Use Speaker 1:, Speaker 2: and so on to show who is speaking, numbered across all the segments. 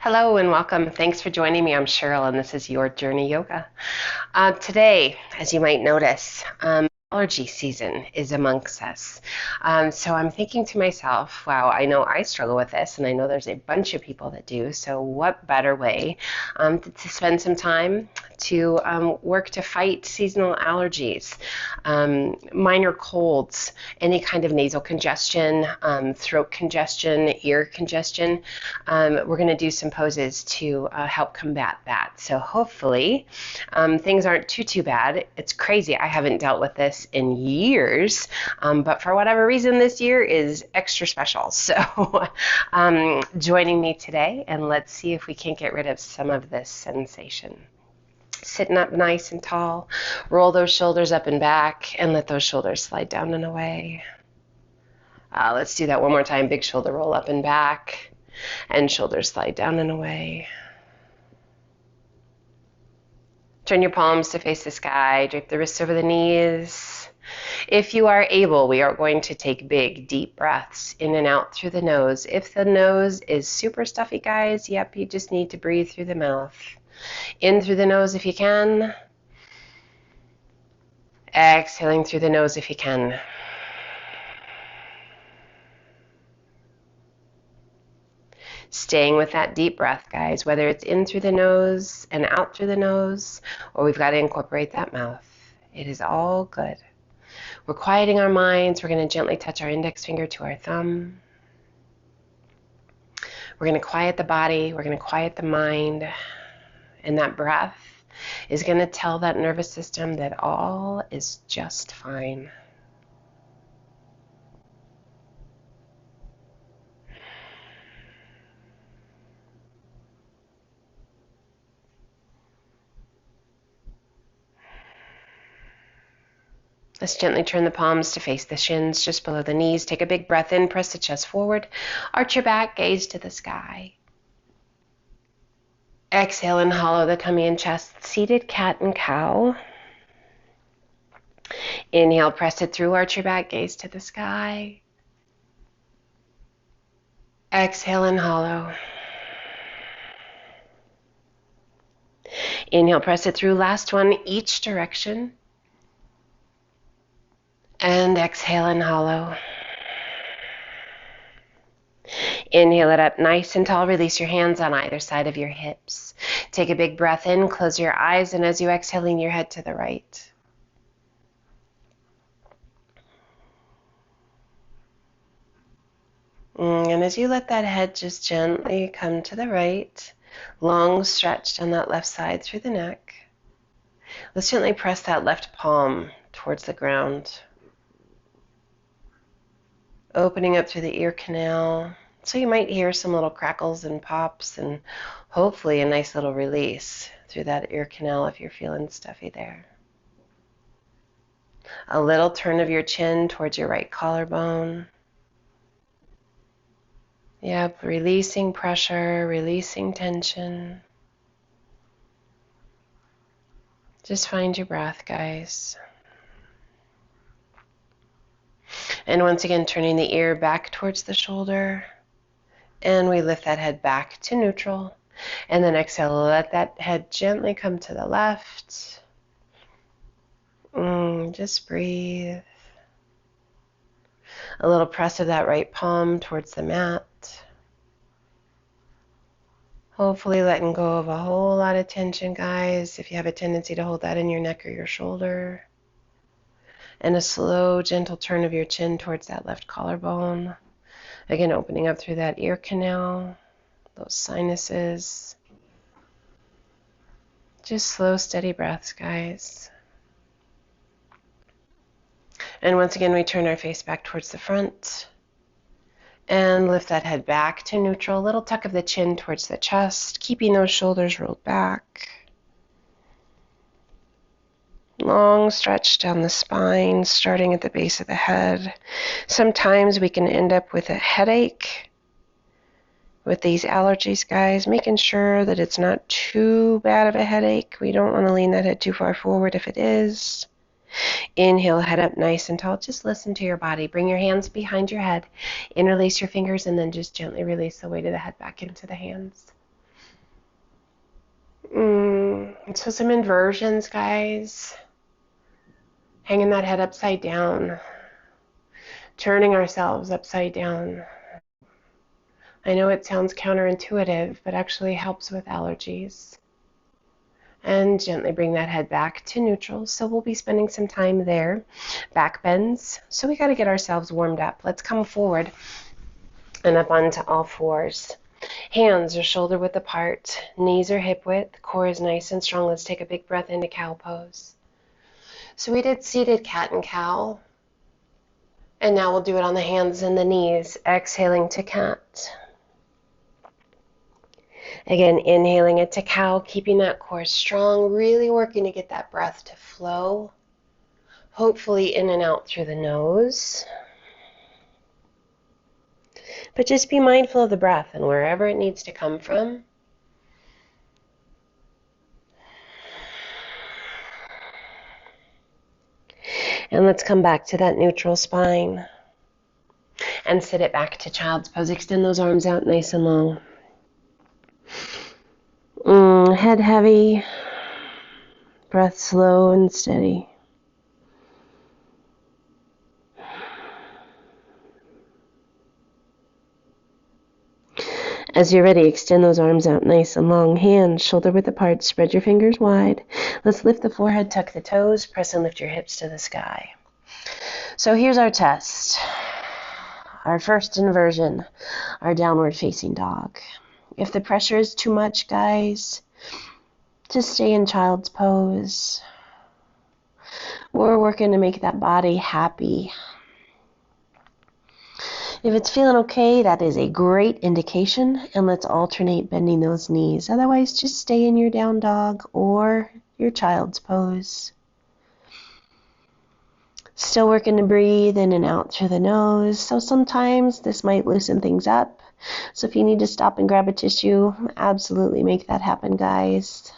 Speaker 1: Hello and welcome. Thanks for joining me. I'm Cheryl and this is Your Journey Yoga. Today, as you might notice, allergy season is amongst us. So I'm thinking to myself, wow, I know I struggle with this and I know there's a bunch of people that do. So what better way to spend some time to work to fight seasonal allergies, minor colds, any kind of nasal congestion, throat congestion, ear congestion. We're going to do some poses to help combat that. So hopefully things aren't too bad. It's crazy. I haven't dealt with this in years, but for whatever reason, this year is extra special. So joining me today, and let's see if we can't get rid of some of this sensation. Sitting up nice and tall, roll those shoulders up and back, and let those shoulders slide down and away. Let's do that one more time. Big shoulder roll up and back, and shoulders slide down and away. Turn your palms to face the sky, drape the wrists over the knees. If you are able, we are going to take big, deep breaths in and out through the nose. If the nose is super stuffy, guys, yep, you just need to breathe through the mouth. In through the nose if you can. Exhaling through the nose if you can. Staying with that deep breath, guys, whether it's in through the nose and out through the nose, or we've got to incorporate that mouth. It is all good. We're quieting our minds. We're going to gently touch our index finger to our thumb. We're going to quiet the body. We're going to quiet the mind. And that breath is going to tell that nervous system that all is just fine. Let's gently turn the palms to face the shins just below the knees. Take a big breath in, press the chest forward, arch your back, gaze to the sky. Exhale and hollow the tummy and chest, seated cat and cow. Inhale, press it through, arch your back, gaze to the sky. Exhale and hollow. Inhale, press it through, last one, each direction. And exhale and hollow. Inhale it up nice and tall. Release your hands on either side of your hips. Take a big breath in, close your eyes, and as you exhale, lean your head to the right. And as you let that head just gently come to the right, long stretched on that left side through the neck, let's gently press that left palm towards the ground, opening up through the ear canal. So you might hear some little crackles and pops and hopefully a nice little release through that ear canal if you're feeling stuffy there. A little turn of your chin towards your right collarbone. Yep, releasing pressure, releasing tension. Just find your breath, guys. And once again, turning the ear back towards the shoulder. And we lift that head back to neutral. And then exhale, let that head gently come to the left. Just breathe. A little press of that right palm towards the mat. Hopefully letting go of a whole lot of tension, guys, if you have a tendency to hold that in your neck or your shoulder. And a slow, gentle turn of your chin towards that left collarbone. Again, opening up through that ear canal, those sinuses. Just slow, steady breaths, guys. And once again, we turn our face back towards the front. And lift that head back to neutral. A little tuck of the chin towards the chest, keeping those shoulders rolled back. Long stretch down the spine, starting at the base of the head. Sometimes we can end up with a headache with these allergies, guys, making sure that it's not too bad of a headache. We don't want to lean that head too far forward if it is. Inhale, head up nice and tall. Just listen to your body. Bring your hands behind your head. Interlace your fingers and then just gently release the weight of the head back into the hands. So some inversions, guys. Hanging that head upside down. Turning ourselves upside down. I know it sounds counterintuitive, but actually helps with allergies. And gently bring that head back to neutral. So we'll be spending some time there. Back bends. So we got to get ourselves warmed up. Let's come forward and up onto all fours. Hands are shoulder width apart. Knees are hip width. Core is nice and strong. Let's take a big breath into cow pose. So we did seated cat and cow. And now we'll do it on the hands and the knees. Exhaling to cat. Again, inhaling it to cow, keeping that core strong, really working to get that breath to flow. Hopefully in and out through the nose. But just be mindful of the breath and wherever it needs to come from. And let's come back to that neutral spine. And sit it back to child's pose. Extend those arms out nice and long. Head heavy. Breath slow and steady. As you're ready, extend those arms out nice and long. Hands shoulder width apart. Spread your fingers wide. Let's lift the forehead, tuck the toes, press and lift your hips to the sky. So here's our test. Our first inversion, our downward facing dog. If the pressure is too much, guys, just stay in child's pose. We're working to make that body happy. If it's feeling okay, that is a great indication, and let's alternate bending those knees. Otherwise, just stay in your down dog or your child's pose. Still working to breathe in and out through the nose. So sometimes this might loosen things up. So if you need to stop and grab a tissue, absolutely make that happen, guys.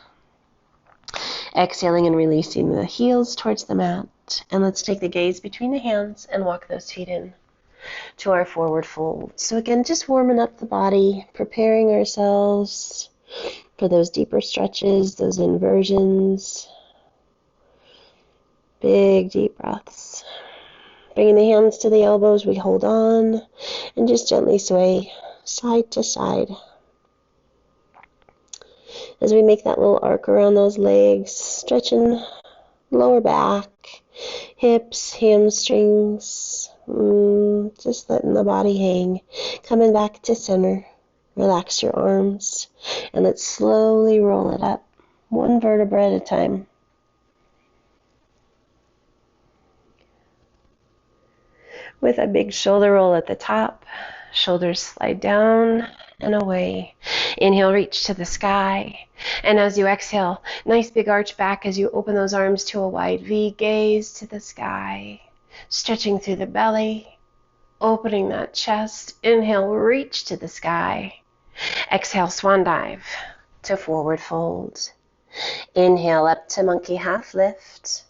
Speaker 1: Exhaling and releasing the heels towards the mat. And let's take the gaze between the hands and walk those feet in to our forward fold. So again, just warming up the body, preparing ourselves for those deeper stretches, those inversions. Big deep breaths. Bringing the hands to the elbows, we hold on and just gently sway side to side. As we make that little arc around those legs, stretching lower back, hips, hamstrings, just letting the body hang. Coming back to center. Relax your arms and let's slowly roll it up, one vertebra at a time. With a big shoulder roll at the top, shoulders slide down and away. Inhale, reach to the sky. And as you exhale, nice big arch back as you open those arms to a wide V. Gaze to the sky, stretching through the belly, opening that chest. Inhale, reach to the sky. Exhale, swan dive to forward fold. Inhale, up to monkey half lift.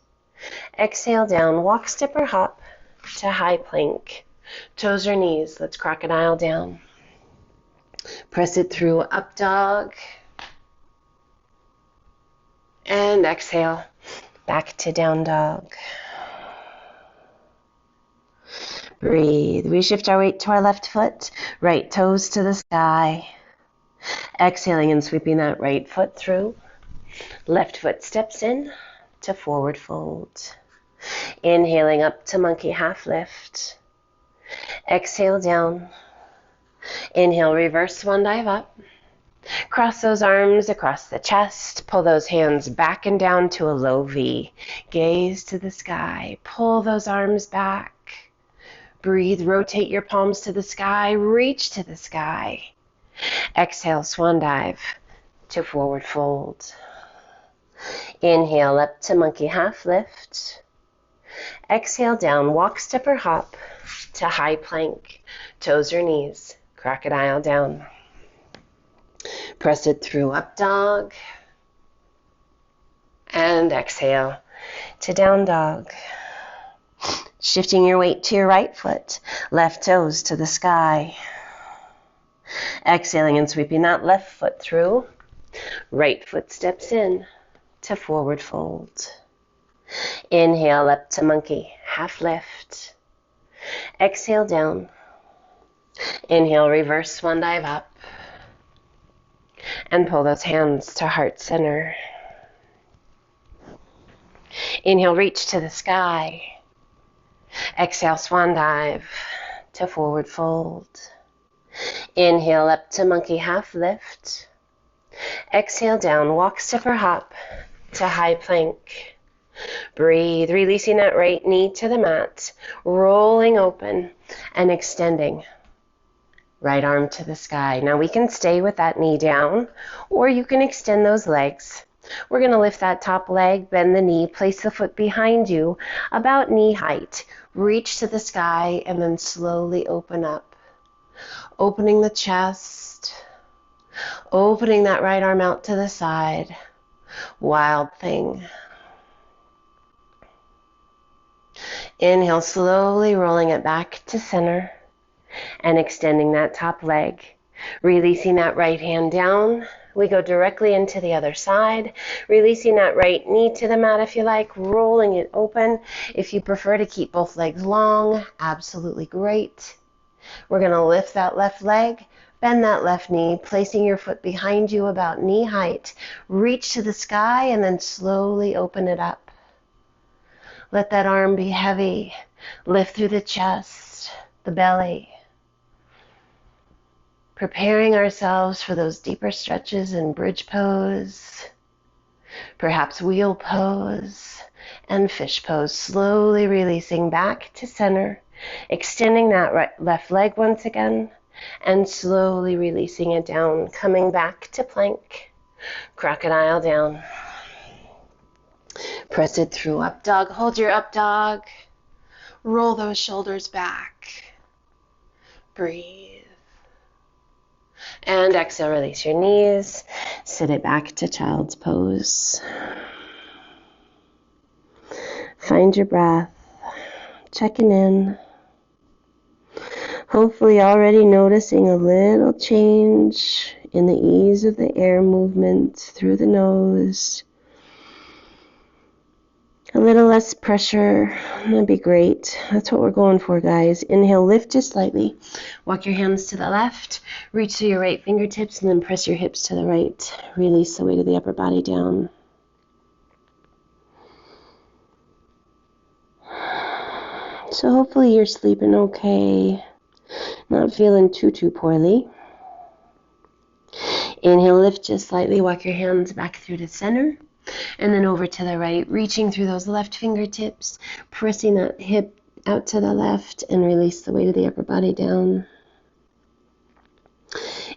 Speaker 1: Exhale, down, walk, step, or hop to high plank. Toes or knees, let's crocodile down. Press it through up dog. And exhale, back to down dog. Breathe. We shift our weight to our left foot, right toes to the sky. Exhaling and sweeping that right foot through. Left foot steps in to forward fold. Inhaling up to monkey half lift. Exhale down. Inhale, reverse swan dive up. Cross those arms across the chest. Pull those hands back and down to a low V. Gaze to the sky. Pull those arms back. Breathe, rotate your palms to the sky. Reach to the sky. Exhale, swan dive to forward fold. Inhale, up to monkey half lift. Exhale, down, walk, step, or hop to high plank. Toes or knees, crocodile down. Press it through up dog. And exhale to down dog. Shifting your weight to your right foot, left toes to the sky. Exhaling and sweeping that left foot through. Right foot steps in to forward fold. Inhale up to monkey, half lift. Exhale down. Inhale, reverse swan dive up. And pull those hands to heart center. Inhale, reach to the sky. Exhale, swan dive to forward fold. Inhale up to monkey, half lift. Exhale down, walk, step, or hop to high plank. Breathe, releasing that right knee to the mat, rolling open and extending. Right arm to the sky. Now we can stay with that knee down, or you can extend those legs. We're going to lift that top leg, bend the knee, place the foot behind you, about knee height. Reach to the sky and then slowly open up. Opening the chest, opening that right arm out to the side. Wild thing. Inhale, slowly rolling it back to center and extending that top leg. Releasing that right hand down. We go directly into the other side. Releasing that right knee to the mat if you like, rolling it open. If you prefer to keep both legs long, absolutely great. We're going to lift that left leg, bend that left knee, placing your foot behind you about knee height. Reach to the sky and then slowly open it up. Let that arm be heavy. Lift through the chest, the belly. Preparing ourselves for those deeper stretches in bridge pose, perhaps wheel pose, and fish pose. Slowly releasing back to center, extending that left leg once again, and slowly releasing it down, coming back to plank, crocodile down. Press it through up dog. Hold your up dog. Roll those shoulders back. Breathe. And exhale, release your knees. Sit it back to child's pose. Find your breath. Checking in. Hopefully already noticing a little change in the ease of the air movement through the nose. A little less pressure, that'd be great. That's what we're going for, guys. Inhale, lift just slightly. Walk your hands to the left, reach to your right fingertips, and then press your hips to the right. Release the weight of the upper body down. So hopefully you're sleeping okay, not feeling too poorly. Inhale, lift just slightly. Walk your hands back through to center. And then over to the right, reaching through those left fingertips, pressing that hip out to the left, and release the weight of the upper body down.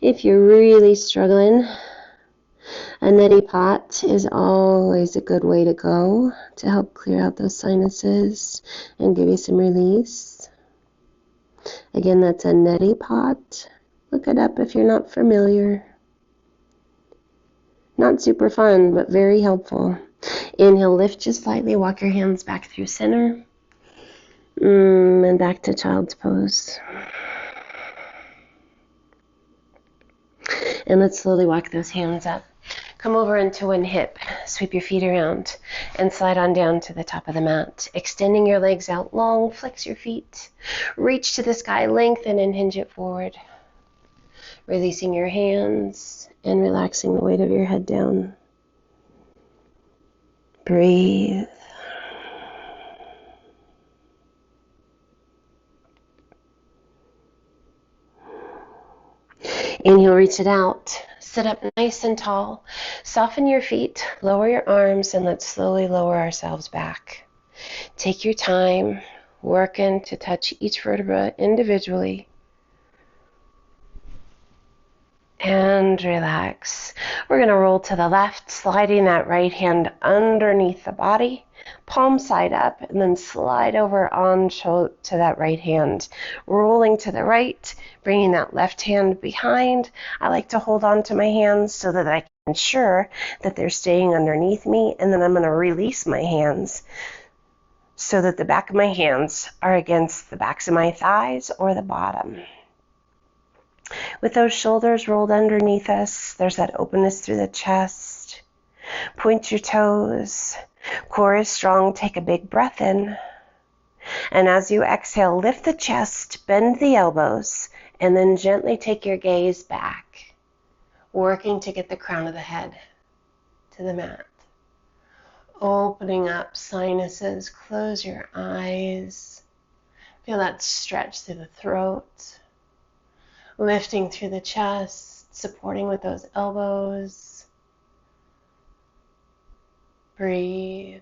Speaker 1: If you're really struggling, a neti pot is always a good way to go to help clear out those sinuses and give you some release. Again, that's a neti pot. Look it up if you're not familiar. Not super fun, but very helpful. Inhale, lift just slightly. Walk your hands back through center. And back to child's pose. And let's slowly walk those hands up. Come over into one hip. Sweep your feet around and slide on down to the top of the mat. Extending your legs out long. Flex your feet. Reach to the sky. Lengthen and hinge it forward. Releasing your hands and relaxing the weight of your head down. Breathe. Inhale, reach it out. Sit up nice and tall. Soften your feet, lower your arms, and let's slowly lower ourselves back. Take your time, working to touch each vertebra individually. And relax. We're going to roll to the left, sliding that right hand underneath the body, palm side up, and then slide over onto that right hand. Rolling to the right, bringing that left hand behind. I like to hold on to my hands so that I can ensure that they're staying underneath me, and then I'm going to release my hands so that the back of my hands are against the backs of my thighs or the bottom. With those shoulders rolled underneath us, there's that openness through the chest. Point your toes. Core is strong. Take a big breath in. And as you exhale, lift the chest, bend the elbows, and then gently take your gaze back, working to get the crown of the head to the mat. Opening up sinuses, close your eyes. Feel that stretch through the throat. Lifting through the chest, supporting with those elbows. Breathe.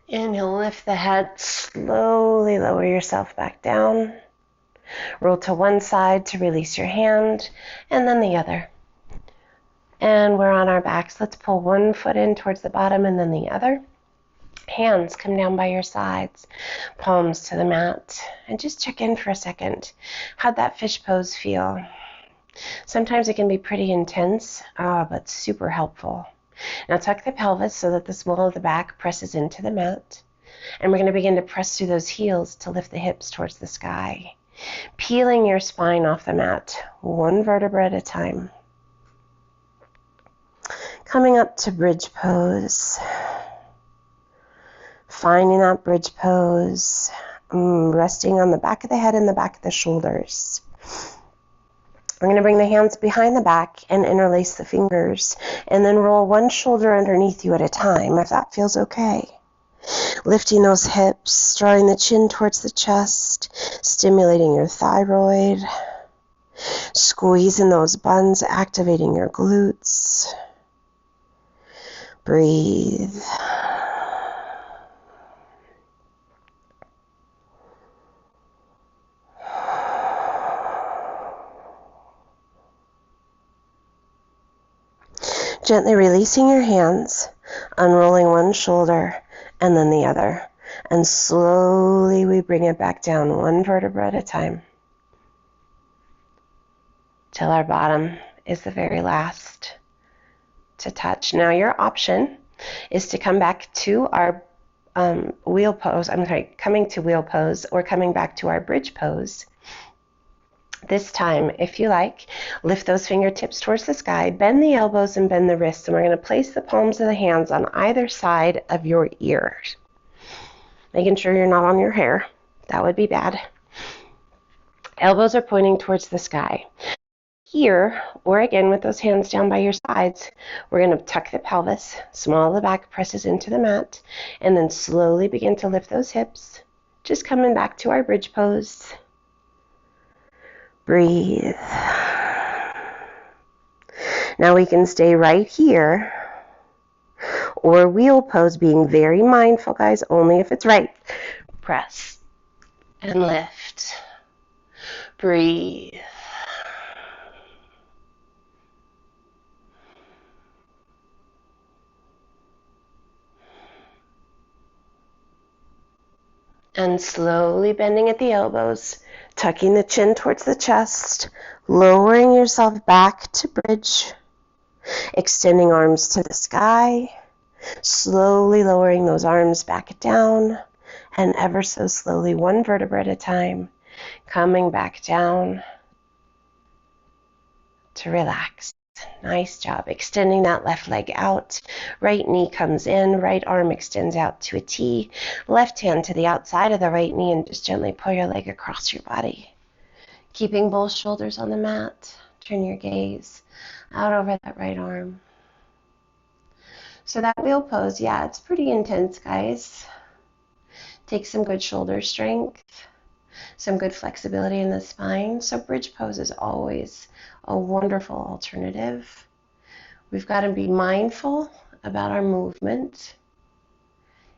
Speaker 1: Inhale, lift the head, slowly lower yourself back down. Roll to one side to release your hand, and then the other. And we're on our backs. Let's pull one foot in towards the bottom and then the other. Hands come down by your sides, palms to the mat, and just check in for a second. How'd that fish pose feel? Sometimes it can be pretty intense, but super helpful. Now tuck the pelvis so that the small of the back presses into the mat. And we're going to begin to press through those heels to lift the hips towards the sky. Peeling your spine off the mat, one vertebra at a time. Coming up to bridge pose. Finding that bridge pose. Resting on the back of the head and the back of the shoulders. We're going to bring the hands behind the back and interlace the fingers, and then roll one shoulder underneath you at a time, if that feels okay. Lifting those hips, drawing the chin towards the chest, stimulating your thyroid, squeezing those buns, activating your glutes. Breathe. Gently releasing your hands, unrolling one shoulder and then the other. And slowly we bring it back down one vertebra at a time till our bottom is the very last to touch. Now your option is to come back to our wheel pose. Coming to wheel pose or coming back to our bridge pose. This time, if you like, lift those fingertips towards the sky, bend the elbows and bend the wrists, and we're going to place the palms of the hands on either side of your ears. Making sure you're not on your hair. That would be bad. Elbows are pointing towards the sky. Here, or again with those hands down by your sides, we're going to tuck the pelvis, small of the back presses into the mat, and then slowly begin to lift those hips. Just coming back to our bridge pose. Breathe. Now we can stay right here, or wheel pose, being very mindful, guys, only if it's right. Press and lift. Breathe. And slowly bending at the elbows, tucking the chin towards the chest, lowering yourself back to bridge, extending arms to the sky, slowly lowering those arms back down, and ever so slowly, one vertebra at a time, coming back down to relax. Nice job. Extending that left leg out. Right knee comes in. Right arm extends out to a T. Left hand to the outside of the right knee and just gently pull your leg across your body. Keeping both shoulders on the mat. Turn your gaze out over that right arm. So that wheel pose, yeah, it's pretty intense, guys. Take some good shoulder strength. Some good flexibility in the spine. So bridge pose is always a wonderful alternative. We've got to be mindful about our movement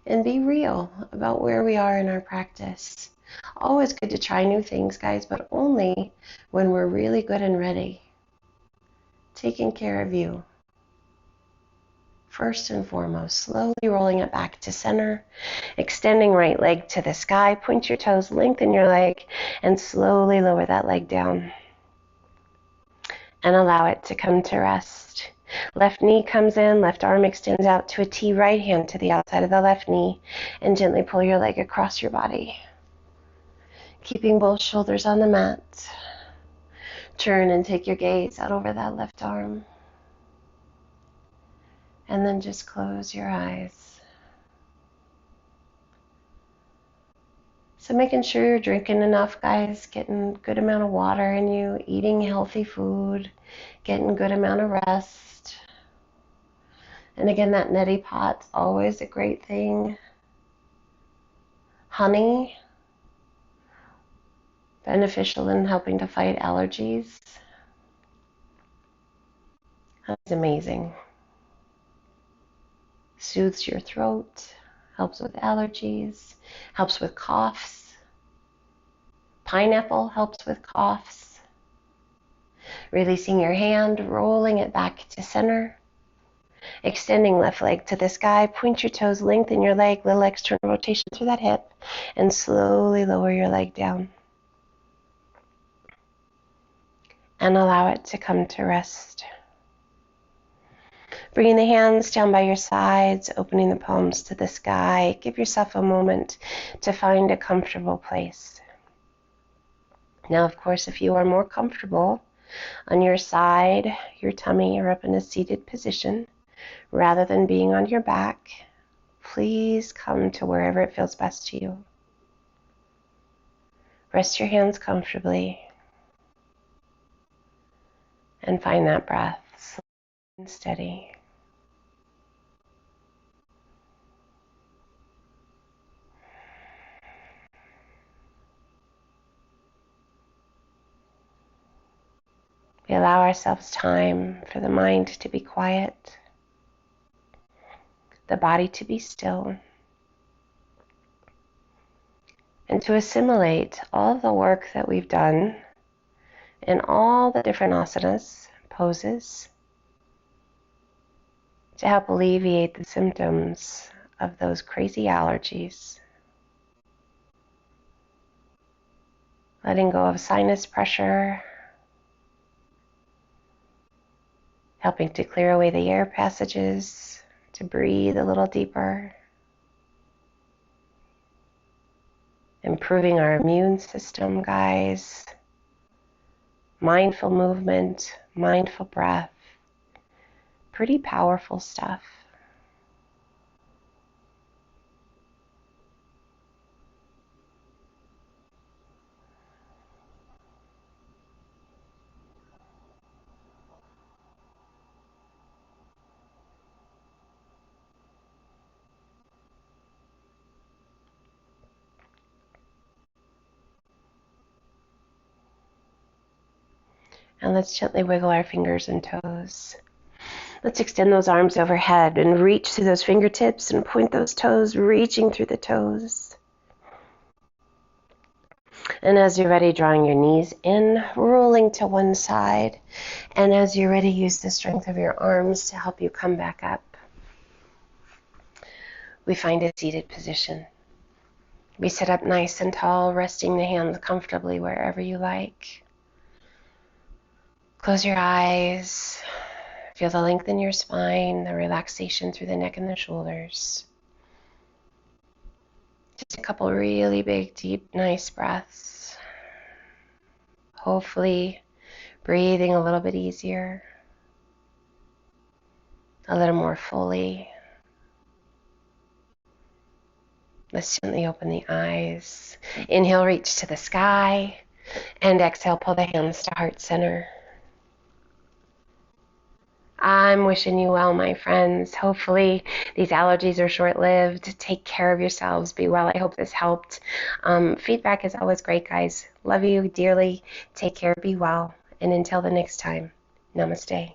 Speaker 1: and be real about where we are in our practice. Always good to try new things, guys, but only when we're really good and ready. Taking care of you First and foremost, slowly rolling it back to center, extending right leg to the sky. Point your toes, lengthen your leg, and slowly lower that leg down. And allow it to come to rest. Left knee comes in, left arm extends out to a T, right hand to the outside of the left knee, and gently pull your leg across your body. Keeping both shoulders on the mat. Turn and take your gaze out over that left arm. And then just close your eyes. So making sure you're drinking enough, guys, getting a good amount of water in you, eating healthy food, getting a good amount of rest. And again, that neti pot's always a great thing. Honey, beneficial in helping to fight allergies. That's amazing. Soothes your throat, helps with allergies, helps with coughs. Pineapple helps with coughs. Releasing your hand, rolling it back to center. Extending left leg to the sky, point your toes, lengthen your leg, little external rotation through that hip, and slowly lower your leg down. And allow it to come to rest. Bringing the hands down by your sides, opening the palms to the sky. Give yourself a moment to find a comfortable place. Now, of course, if you are more comfortable on your side, your tummy, or up in a seated position, rather than being on your back, please come to wherever it feels best to you. Rest your hands comfortably and find that breath slow and steady. We allow ourselves time for the mind to be quiet, the body to be still, and to assimilate all the work that we've done in all the different asanas, poses, to help alleviate the symptoms of those crazy allergies. Letting go of sinus pressure, helping to clear away the air passages, to breathe a little deeper, improving our immune system, guys. Mindful movement, mindful breath, pretty powerful stuff. And let's gently wiggle our fingers and toes. Let's extend those arms overhead and reach through those fingertips and point those toes, reaching through the toes. And as you're ready, drawing your knees in, rolling to one side. And as you're ready, use the strength of your arms to help you come back up. We find a seated position. We sit up nice and tall, resting the hands comfortably wherever you like. Close your eyes. Feel the length in your spine, the relaxation through the neck and the shoulders. Just a couple really big, deep, nice breaths. Hopefully breathing a little bit easier, a little more fully. Let's gently open the eyes. Inhale, reach to the sky, and exhale, pull the hands to heart center. I'm wishing you well, my friends. Hopefully these allergies are short-lived. Take care of yourselves. Be well. I hope this helped. Feedback is always great, guys. Love you dearly. Take care. Be well. And until the next time, namaste.